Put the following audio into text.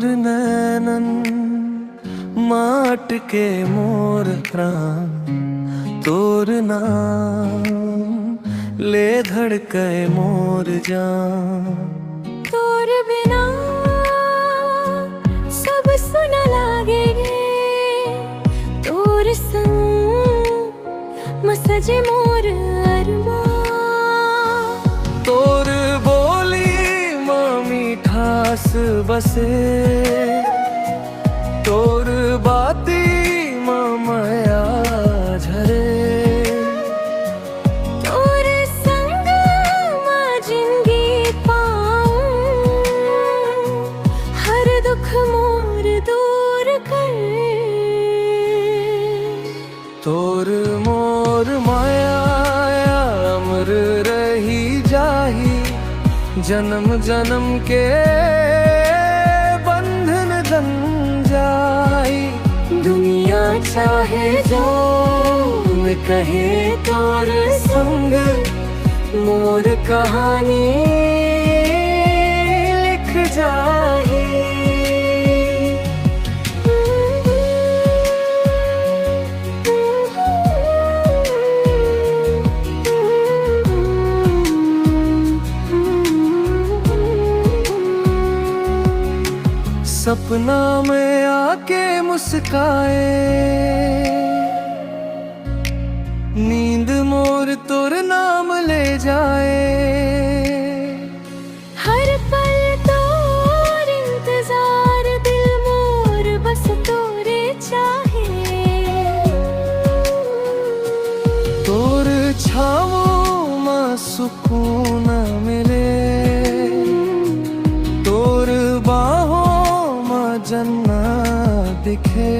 तोर नैनन माट के मोर प्राण, तोर नाम ले धड़के मोर जान। तोर बिना सब सुन लागे गे, तोर संग मसजे मोर अरमान। तोर बोली माँ मीठास बसे, तोर बाती माँ माया झरे। तोर संग माँ जिंदगी पाऊं, हर दुख मोर दूर कर। तोर मोर माया अमर रही जाही, जन्म जन्म के बंधन दन जाई। दुनिया चाहे जो में कहे तोर संग मोर कहानी लिख जाही। सपना में आके मुस्काए, नींद मोर तोर नाम ले जाए। हर पल तोर इंतजार, दिल मोर बस तोरे चाहे। तोर छावों माँ सुकून मिले, तोर बाहों माँ जन्नत दिखे।